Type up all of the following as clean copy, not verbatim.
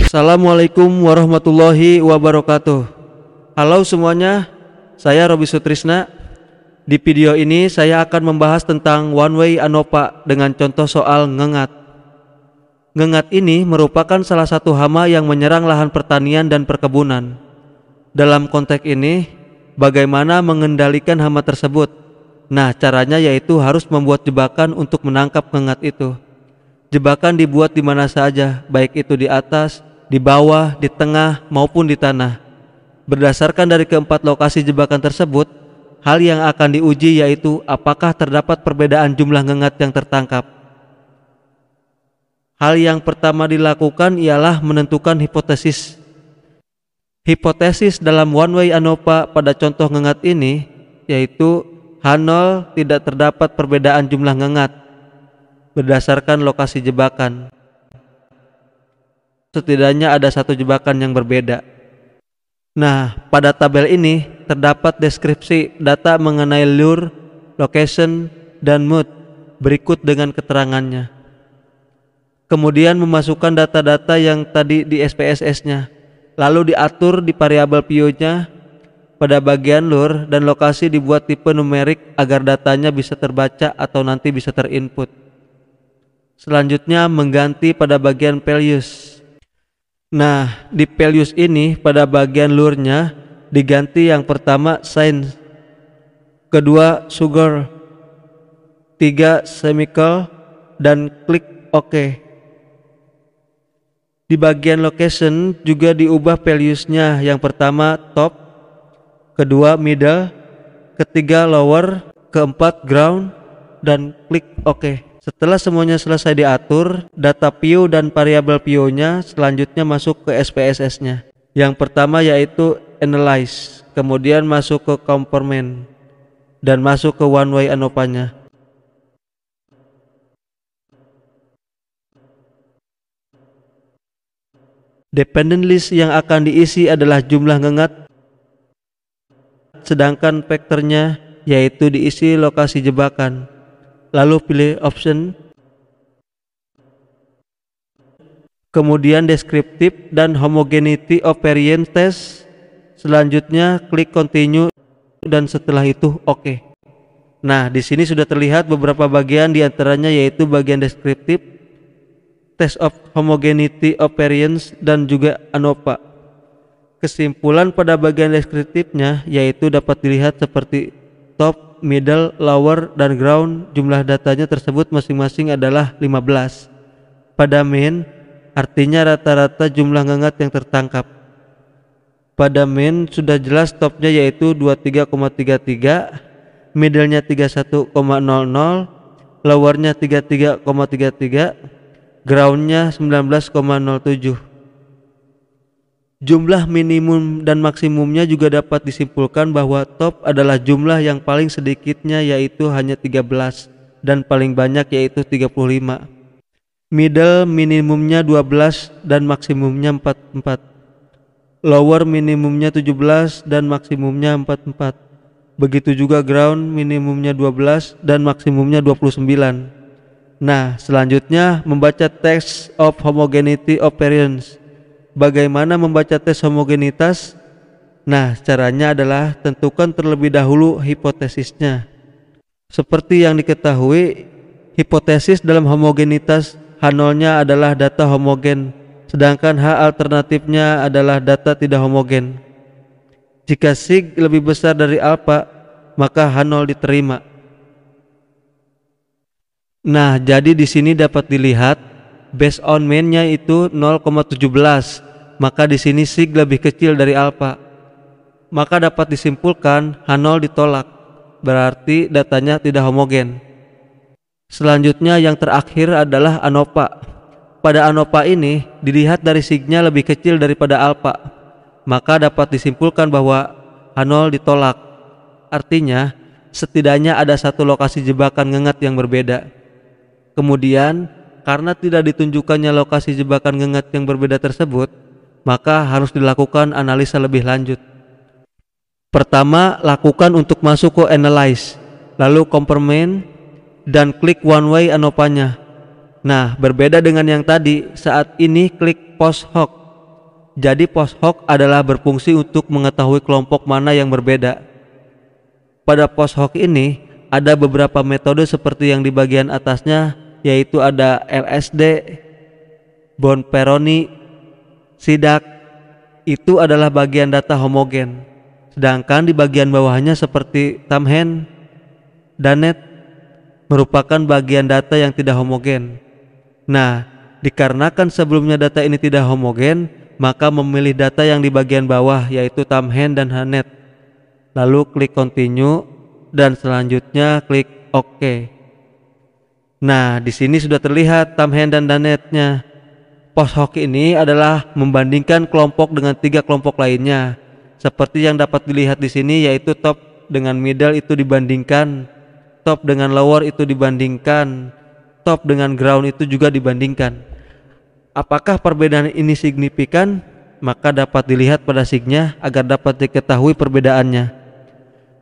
Assalamualaikum warahmatullahi wabarakatuh. Halo semuanya, saya Robi Sutrisna. Di video ini saya akan membahas tentang one way ANOPA dengan contoh soal ngengat. Ngengat ini merupakan salah satu hama yang menyerang lahan pertanian dan perkebunan. Dalam konteks ini, bagaimana mengendalikan hama tersebut? Nah, caranya yaitu harus membuat jebakan untuk menangkap ngengat itu. Jebakan dibuat di mana saja, baik itu di atas, di bawah, di tengah, maupun di tanah. Berdasarkan dari keempat lokasi jebakan tersebut, hal yang akan diuji yaitu apakah terdapat perbedaan jumlah ngengat yang tertangkap. Hal yang pertama dilakukan ialah menentukan hipotesis. Hipotesis dalam one way ANOPA pada contoh ngengat ini yaitu H0 tidak terdapat perbedaan jumlah ngengat berdasarkan lokasi jebakan. Setidaknya ada satu jebakan yang berbeda. Nah, pada tabel ini terdapat deskripsi data mengenai lure, location, dan mood berikut dengan keterangannya. Kemudian memasukkan data-data yang tadi di SPSS-nya, lalu diatur di variabel PIO-nya. Pada bagian lure dan lokasi dibuat tipe numerik agar datanya bisa terbaca atau nanti bisa terinput. Selanjutnya mengganti pada bagian values. Nah, di values ini pada bagian lure-nya diganti yang pertama sign, kedua sugar, 3 semicolon, dan klik OK. Di bagian location juga diubah values-nya, yang pertama top, kedua middle, ketiga lower, keempat ground, dan klik OK. Setelah semuanya selesai diatur, data PIO dan variabel PIO-nya selanjutnya masuk ke SPSS-nya. Yang pertama yaitu analyze, kemudian masuk ke component, dan masuk ke one way ANOPA-nya. Dependent list yang akan diisi adalah jumlah ngengat, sedangkan vektornya yaitu diisi lokasi jebakan. Lalu pilih option, kemudian deskriptif dan homogeneity of variance test. Selanjutnya klik continue dan setelah itu OK. Nah, di sini sudah terlihat beberapa bagian, diantaranya yaitu bagian deskriptif, test of homogeneity of variance, dan juga ANOPA. Kesimpulan pada bagian deskriptifnya yaitu dapat dilihat seperti top, middle, lower, dan ground. Jumlah datanya tersebut masing-masing adalah 15. Pada main artinya rata-rata jumlah ngengat yang tertangkap. Pada main sudah jelas topnya yaitu 23,33, middle-nya 31,00, lower-nya 33,33, ground-nya 19,07. Jumlah minimum dan maksimumnya juga dapat disimpulkan bahwa top adalah jumlah yang paling sedikitnya yaitu hanya 13 dan paling banyak yaitu 35. Middle minimumnya 12 dan maksimumnya 44. Lower minimumnya 17 dan maksimumnya 44. Begitu juga ground minimumnya 12 dan maksimumnya 29. Nah, selanjutnya membaca test of homogeneity of variance. Bagaimana membaca tes homogenitas? Nah, caranya adalah tentukan terlebih dahulu hipotesisnya. Seperti yang diketahui, hipotesis dalam homogenitas H0-nya adalah data homogen, sedangkan H alternatifnya adalah data tidak homogen. Jika sig lebih besar dari alpha, maka H0 diterima. Nah, jadi di sini dapat dilihat based on main-nya itu 0,17. Maka di sini sig lebih kecil dari alpha. Maka dapat disimpulkan H0 ditolak, berarti datanya tidak homogen. Selanjutnya yang terakhir adalah ANOPA. Pada ANOPA ini dilihat dari signya lebih kecil daripada alpha, maka dapat disimpulkan bahwa H0 ditolak. Artinya setidaknya ada satu lokasi jebakan ngengat yang berbeda. Kemudian karena tidak ditunjukkannya lokasi jebakan ngengat yang berbeda tersebut, maka harus dilakukan analisa lebih lanjut. Pertama, lakukan untuk masuk ke analyze, lalu component, dan klik one way ANOPA-nya. Nah, berbeda dengan yang tadi, saat ini klik post hoc Jadi post hoc adalah berfungsi untuk mengetahui kelompok mana yang berbeda. Pada post hoc ini ada beberapa metode seperti yang di bagian atasnya, yaitu ada LSD, Bonferroni, SIDAC. Itu adalah bagian data homogen. Sedangkan di bagian bawahnya seperti Tamhen, Danet merupakan bagian data yang tidak homogen. Nah, dikarenakan sebelumnya data ini tidak homogen, maka memilih data yang di bagian bawah yaitu Tamhen dan Hanet. Lalu klik continue dan selanjutnya klik OK. Nah, di sini sudah terlihat Tamhen dan Danetnya. Post hoc ini adalah membandingkan kelompok dengan 3 kelompok lainnya. Seperti yang dapat dilihat di sini, yaitu top dengan middle itu dibandingkan, top dengan lower itu dibandingkan, top dengan ground itu juga dibandingkan. Apakah perbedaan ini signifikan? Maka dapat dilihat pada signya agar dapat diketahui perbedaannya.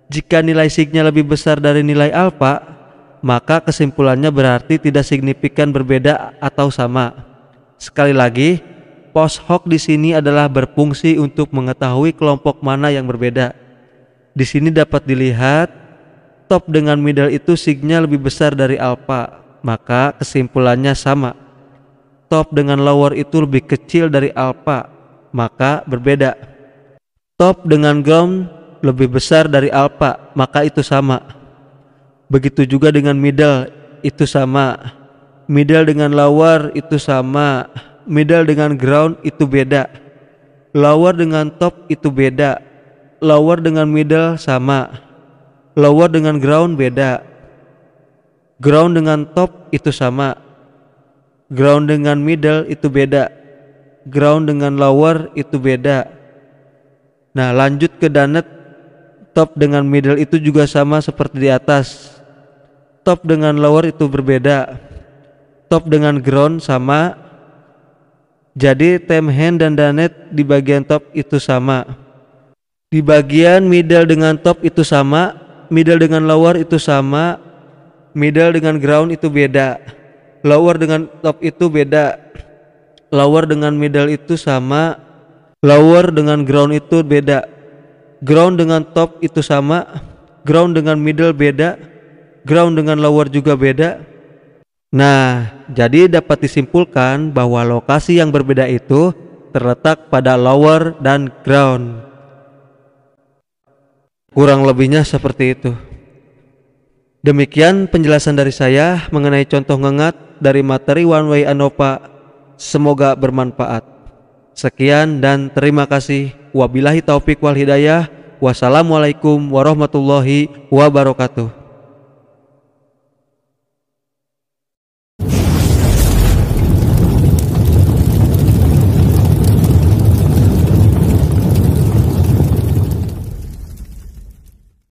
Jika nilai signya lebih besar dari nilai alfa, maka kesimpulannya berarti tidak signifikan berbeda atau sama. Sekali lagi, post hoc di sini adalah berfungsi untuk mengetahui kelompok mana yang berbeda. Di sini dapat dilihat top dengan middle itu signya lebih besar dari alpha, maka kesimpulannya sama. Top dengan lower itu lebih kecil dari alpha, maka berbeda. Top dengan ground lebih besar dari alpha, maka itu sama. Begitu juga dengan middle, itu sama. Middle dengan lower itu sama. Middle dengan ground itu beda. Lower dengan top itu beda. Lower dengan middle sama. Lower dengan ground beda. Ground dengan top itu sama. Ground dengan middle itu beda. Ground dengan lower itu beda. Nah, lanjut ke Danet. Top dengan middle itu juga sama seperti di atas. Top dengan lower itu berbeda. Top dengan ground sama. Jadi Tamhen dan Danet di bagian top itu sama. Di bagian middle dengan top itu sama. Middle dengan lower itu sama. Middle dengan ground itu beda. Lower dengan top itu beda. Lower dengan middle itu sama. Lower dengan ground itu beda. Ground dengan top itu sama. Ground dengan middle beda. Ground dengan lower juga beda. Nah, jadi dapat disimpulkan bahwa lokasi yang berbeda itu terletak pada lower dan ground. Kurang lebihnya seperti itu. Demikian penjelasan dari saya mengenai contoh ngengat dari materi One Way ANOVA. Semoga bermanfaat. Sekian dan terima kasih. Wabillahi taufik wal hidayah. Wassalamualaikum warahmatullahi wabarakatuh.